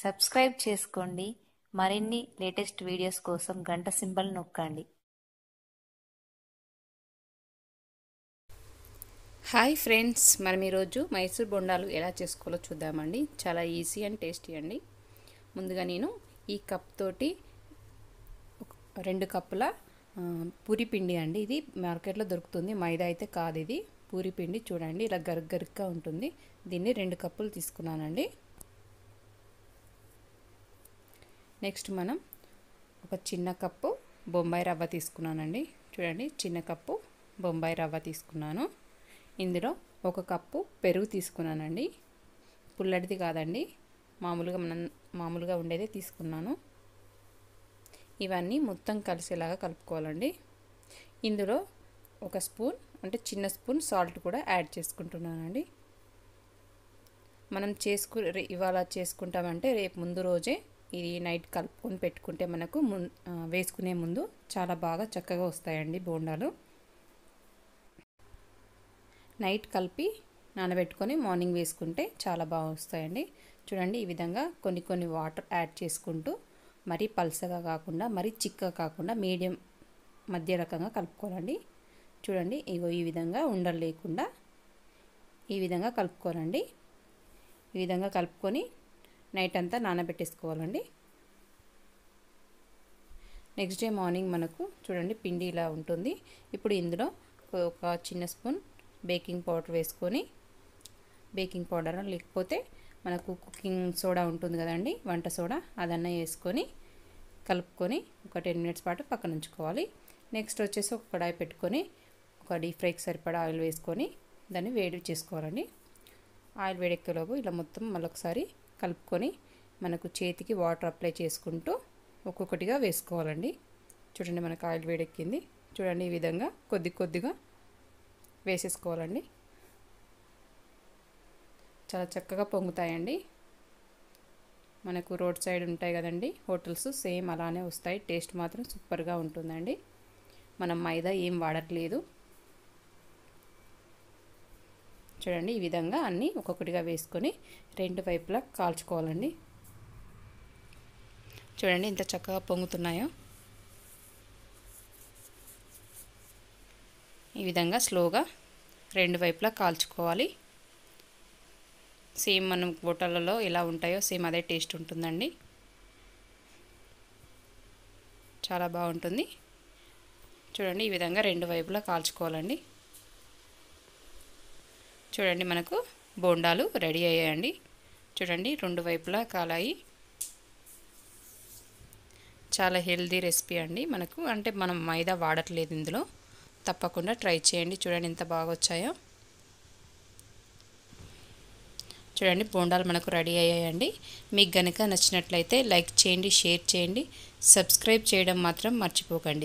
Subscribe చేసుకోండి. మరిన్ని latest videos కోసం గంట సింబల్ నొక్కండి. హాయ్ ఫ్రెండ్స్, మనం ఈరోజు మైసూర్ బొండాలు ఎలా చేసుకోవాలో చూద్దామండి. చాలా ఈజీ అండ్ టేస్టీ అండి. ముందుగా నేను ఈ కప్ తోటి 2 కప్పుల పూరి పిండి అండి. ఇది మార్కెట్లో దొరుకుతుంది, మైదా అయితే కాదు. ఇది పూరి పిండి చూడండి, ఇలా గరుగ్గా ఉంటుంది. దీన్ని 2 కప్పులు తీసుకున్నానండి. నెక్స్ట్ మనం ఒక చిన్న కప్పు బొంబాయి రవ్వ తీసుకున్నానండి. చూడండి, చిన్న కప్పు బొంబాయి రవ్వ తీసుకున్నాను. ఇందులో 1 కప్పు పెరుగు తీసుకున్నానండి. పుల్లటిది కాదండి, మామూలుగా ఉండేదే తీసుకున్నాను. ఇవన్నీ మొత్తం కలిసేలాగా కలుపుకోవాలండి. ఇందులో 1 స్పూన్, అంటే చిన్న స్పూన్ సాల్ట్ కూడా యాడ్ చేసుకుంటున్నానండి. మనం ఇవాళ చేసుకుంటామంటే రేపు ముందు రోజే ఇది నైట్ కలుపుకొని పెట్టుకుంటే మనకు వేసుకునే ముందు చాలా బాగా చక్కగా వస్తాయండి బోండాలు. నైట్ కలిపి నానబెట్టుకొని మార్నింగ్ వేసుకుంటే చాలా బాగా వస్తాయండి. చూడండి, ఈ విధంగా కొన్ని వాటర్ యాడ్ చేసుకుంటూ మరీ పల్సగా కాకుండా మరీ చిక్కగా కాకుండా మీడియం మధ్య రకంగా కలుపుకోవాలండి. చూడండి, ఈ విధంగా ఉండలు లేకుండా ఈ విధంగా కలుపుకోవాలండి. ఈ విధంగా కలుపుకొని నైట్ అంతా నానబెట్టేసుకోవాలండి. నెక్స్ట్ డే మార్నింగ్ మనకు చూడండి పిండి ఇలా ఉంటుంది. ఇప్పుడు ఇందులో ఒక చిన్న స్పూన్ బేకింగ్ పౌడర్ వేసుకొని, బేకింగ్ పౌడర్ లేకపోతే మనకు కుకింగ్ సోడా ఉంటుంది కదండి, వంట సోడా, అదన్నా వేసుకొని కలుపుకొని ఒక 10 మినిట్స్ పాటు పక్కన ఉంచుకోవాలి. నెక్స్ట్ వచ్చేసి ఒక కడాయి పెట్టుకొని ఒక డీప్ ఫ్రైకి సరిపడా ఆయిల్ వేసుకొని దాన్ని వేడి చేసుకోవాలండి. ఆయిల్ వేడెక్కేలోపు ఇలా మొత్తం మళ్ళొకసారి కలుపుకొని మనకు చేతికి వాటర్ అప్లై చేసుకుంటూ ఒక్కొక్కటిగా వేసుకోవాలండి. చూడండి, మనకు ఆయిల్ వేడెక్కింది. చూడండి, ఈ విధంగా కొద్దిగా వేసేసుకోవాలండి. చాలా చక్కగా పొంగుతాయండి. మనకు రోడ్ సైడ్ ఉంటాయి కదండి హోటల్స్, సేమ్ అలానే వస్తాయి. టేస్ట్ మాత్రం సూపర్గా ఉంటుందండి. మనం మైదా ఏం వాడట్లేదు. చూడండి, ఈ విధంగా అన్నీ ఒక్కొక్కటిగా వేసుకొని 2 వైపులా కాల్చుకోవాలండి. చూడండి ఎంత చక్కగా పొంగుతున్నాయో. ఈ విధంగా స్లోగా 2 వైపులా కాల్చుకోవాలి. సేమ్ మనం హోటళ్ళలో ఎలా ఉంటాయో సేమ్ అదే టేస్ట్ ఉంటుందండి. చాలా బాగుంటుంది. చూడండి, ఈ విధంగా 2 వైపులా కాల్చుకోవాలండి. చూడండి, మనకు బోండాలు రెడీ అయ్యాయండి. చూడండి, 2 వైపులా కాలాయి. చాలా హెల్దీ రెసిపీ అండి మనకు, అంటే మనం మైదా వాడట్లేదు ఇందులో. తప్పకుండా ట్రై చేయండి. చూడండి ఎంత బాగా వచ్చాయో. చూడండి, బోండాలు మనకు రెడీ అయ్యాయండి. మీకు గనుక నచ్చినట్లయితే లైక్ చేయండి, షేర్ చేయండి, సబ్స్క్రైబ్ చేయడం మాత్రం మర్చిపోకండి.